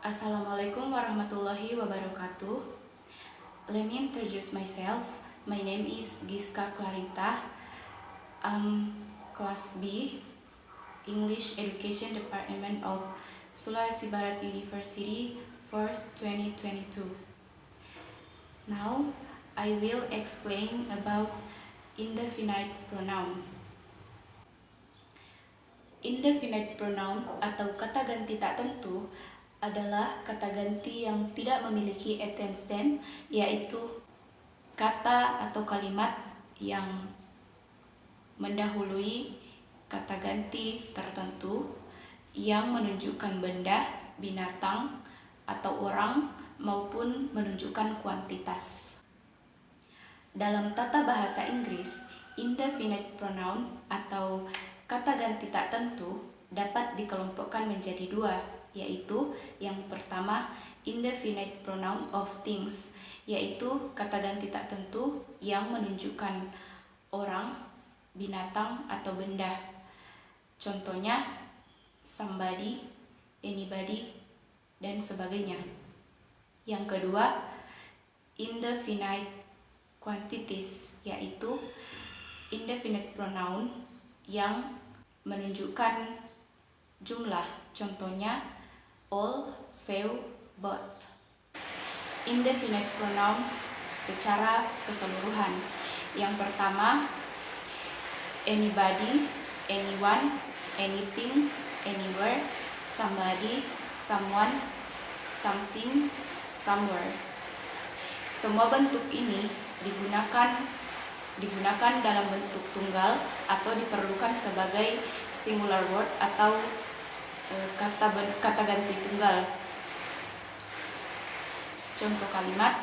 Assalamualaikum warahmatullahi wabarakatuh. Let me introduce myself. My name is Giska Clarita. Class B, English Education Department of Sulawesi Barat University, first 2022. Now, I will explain about indefinite pronoun. Indefinite pronoun atau kata ganti tak tentu adalah kata ganti yang tidak memiliki antecedent, yaitu kata atau kalimat yang mendahului kata ganti tertentu yang menunjukkan benda, binatang, atau orang maupun menunjukkan kuantitas. Dalam tata bahasa Inggris, indefinite pronoun atau kata ganti tak tentu dapat dikelompokkan menjadi dua, yaitu yang pertama indefinite pronoun of things, yaitu kata ganti tak tentu yang menunjukkan orang, binatang, atau benda. Contohnya somebody, anybody, dan sebagainya. Yang kedua indefinite quantities, yaitu indefinite pronoun yang menunjukkan jumlah. Contohnya all, few, both. Indefinite pronoun secara keseluruhan. Yang pertama anybody, anyone, anything, anywhere, somebody, someone, something, somewhere. Semua bentuk ini digunakan dalam bentuk tunggal atau diperlukan sebagai singular word atau kata ganti tunggal. Contoh kalimat: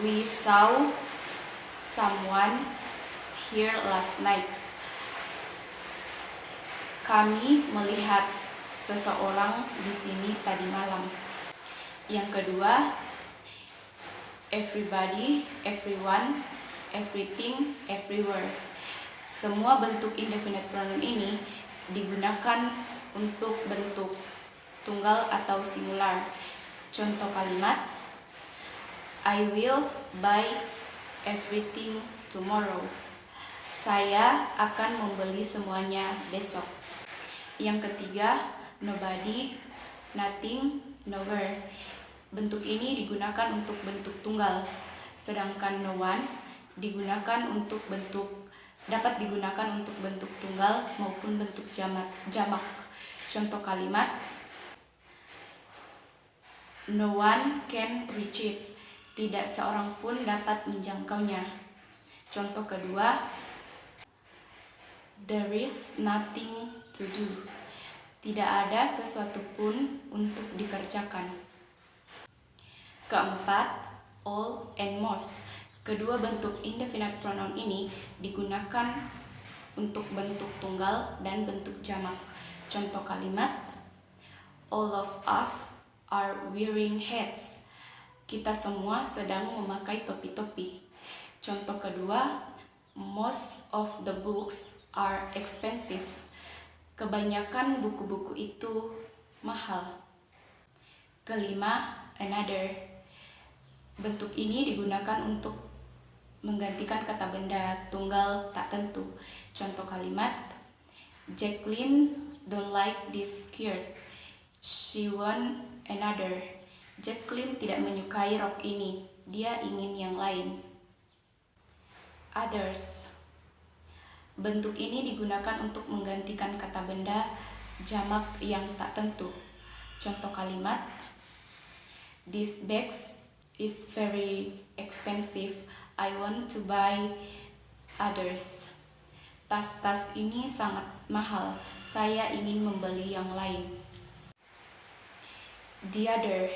we saw someone here last night. Kami melihat seseorang di sini tadi malam. Yang kedua everybody, everyone, everything, everywhere. Semua bentuk indefinite pronoun ini digunakan untuk bentuk tunggal atau singular. Contoh kalimat: I will buy everything tomorrow. Saya akan membeli semuanya besok. Yang ketiga nobody, nothing, nowhere. Bentuk ini digunakan untuk bentuk tunggal, sedangkan no one dapat digunakan untuk bentuk tunggal maupun bentuk jamak. Contoh kalimat: no one can reach it. Tidak seorang pun dapat menjangkaunya. Contoh kedua there is nothing to do. Tidak ada sesuatu pun untuk dikerjakan. Keempat all and most. Kedua bentuk indefinite pronoun ini digunakan untuk bentuk tunggal dan bentuk jamak. Contoh kalimat: all of us are wearing hats. Kita semua sedang memakai topi-topi. Contoh kedua most of the books are expensive. Kebanyakan buku-buku itu mahal. Kelima another. Bentuk ini digunakan untuk menggantikan kata benda tunggal tak tentu. Contoh kalimat: Jacqueline don't like this skirt. She want another. Jacqueline tidak menyukai rok ini. Dia ingin yang lain. Others. Bentuk ini digunakan untuk menggantikan kata benda jamak yang tak tentu. Contoh kalimat: This bag is very expensive. I want to buy others. Tas-tas ini sangat mahal. Saya ingin membeli yang lain. The other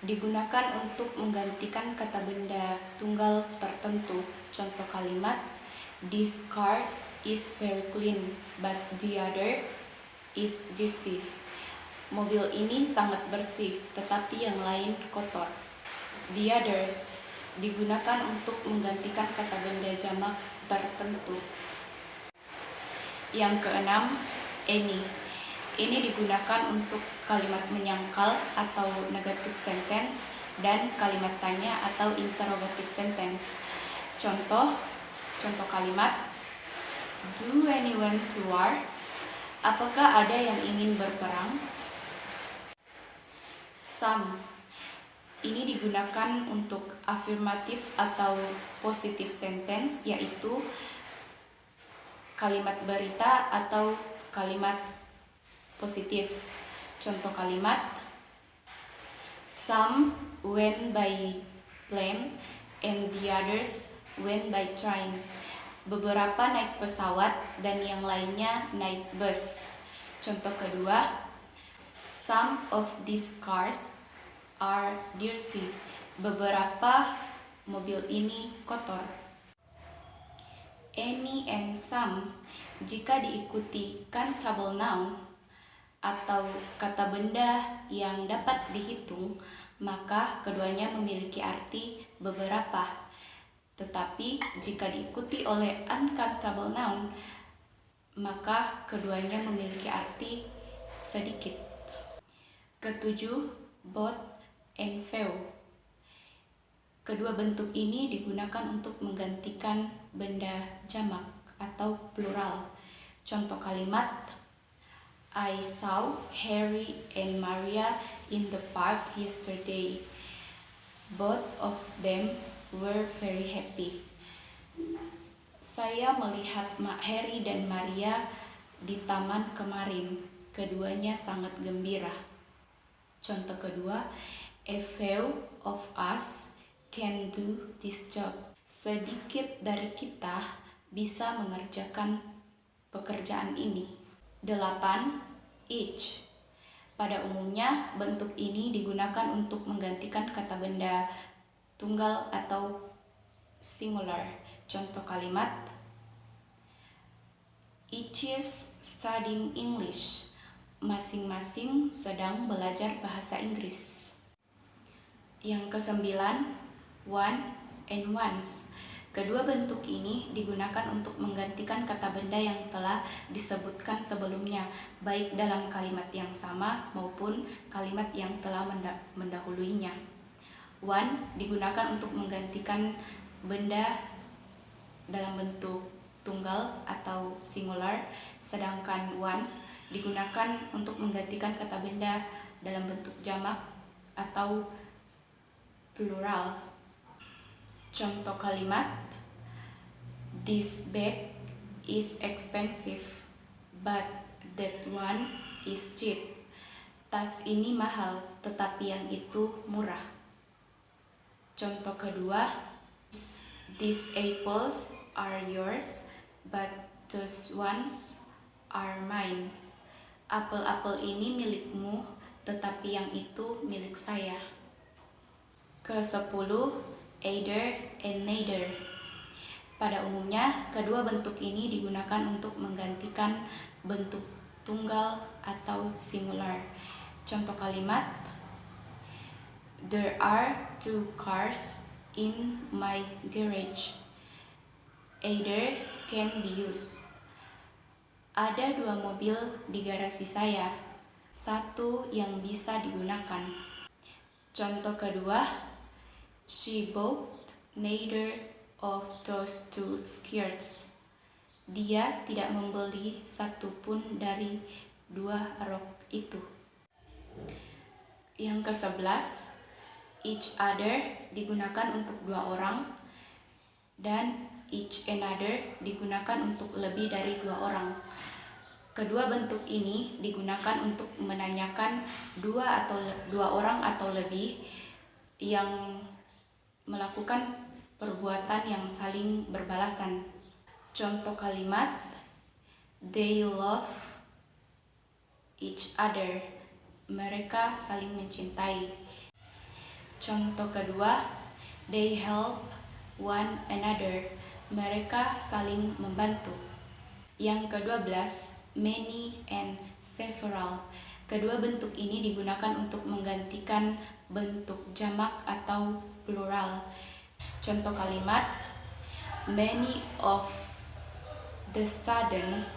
digunakan untuk menggantikan kata benda tunggal tertentu. Contoh kalimat: This car is very clean, but the other is dirty. Mobil ini sangat bersih, tetapi yang lain kotor. The others digunakan untuk menggantikan kata benda jamak tertentu. Yang keenam any. ini digunakan untuk kalimat menyangkal atau negative sentence dan kalimat tanya atau interrogative sentence. Contoh kalimat, do anyone to war? Apakah ada yang ingin berperang? Some, ini digunakan untuk afirmatif atau positive sentence, yaitu kalimat berita atau kalimat positif. Contoh kalimat, some went by plane and the others went by train. Beberapa naik pesawat dan yang lainnya naik bus. Contoh kedua, some of these cars are dirty. Beberapa mobil ini kotor. Any and some, jika diikuti countable noun atau kata benda yang dapat dihitung, maka keduanya memiliki arti beberapa. Tetapi jika diikuti oleh uncountable noun, maka keduanya memiliki arti sedikit. Ketujuh, both and few. Kedua bentuk ini digunakan untuk menggantikan benda jamak atau plural. Contoh kalimat, I saw Harry and Maria in the park yesterday. Both of them were very happy. Saya melihat Harry dan Maria di taman kemarin. Keduanya sangat gembira. Contoh kedua, a few of us can do this job. Sedikit dari kita bisa mengerjakan pekerjaan ini. 8. Each. Pada umumnya, bentuk ini digunakan untuk menggantikan kata benda tunggal atau singular. Contoh kalimat, each is studying English. Masing-masing sedang belajar bahasa Inggris. Yang kesembilan, one and once. Kedua bentuk ini digunakan untuk menggantikan kata benda yang telah disebutkan sebelumnya, baik dalam kalimat yang sama maupun kalimat yang telah mendahuluinya. One digunakan untuk menggantikan benda dalam bentuk tunggal atau singular, sedangkan once digunakan untuk menggantikan kata benda dalam bentuk jamak atau plural. Contoh kalimat, this bag is expensive, but that one is cheap. Tas ini mahal, tetapi yang itu murah. Contoh kedua, these apples are yours, but those ones are mine. Apel-apel ini milikmu, tetapi yang itu milik saya. Ke-10, either and neither. Pada umumnya, kedua bentuk ini digunakan untuk menggantikan bentuk tunggal atau singular. Contoh kalimat, there are 2 cars in my garage. Either can be used. Ada 2 mobil di garasi saya. Satu yang bisa digunakan. Contoh kedua, she bought neither of those 2 skirts. Dia tidak membeli satu pun dari 2 rok itu. Yang ke-11, each other digunakan untuk 2 orang dan each another digunakan untuk lebih dari 2 orang. Kedua bentuk ini digunakan untuk menanyakan 2 orang atau lebih yang melakukan perbuatan yang saling berbalasan. Contoh kalimat, they love each other. Mereka saling mencintai. Contoh kedua, they help one another. Mereka saling membantu. Yang ke-12, many and several. Kedua bentuk ini digunakan untuk menggantikan bentuk jamak atau plural. Contoh kalimat, many of the students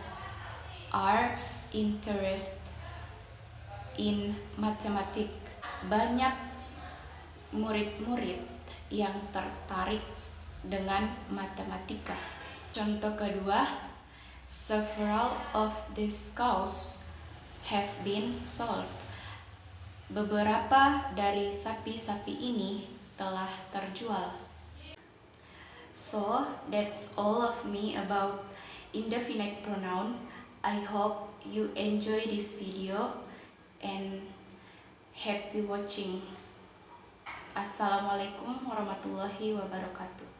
are interested in mathematics. Banyak murid-murid yang tertarik dengan matematika. Contoh kedua, several of these cows have been sold. Beberapa dari sapi-sapi ini telah terjual. So, that's all of me about indefinite pronoun. I hope you enjoy this video and happy watching. Assalamualaikum warahmatullahi wabarakatuh.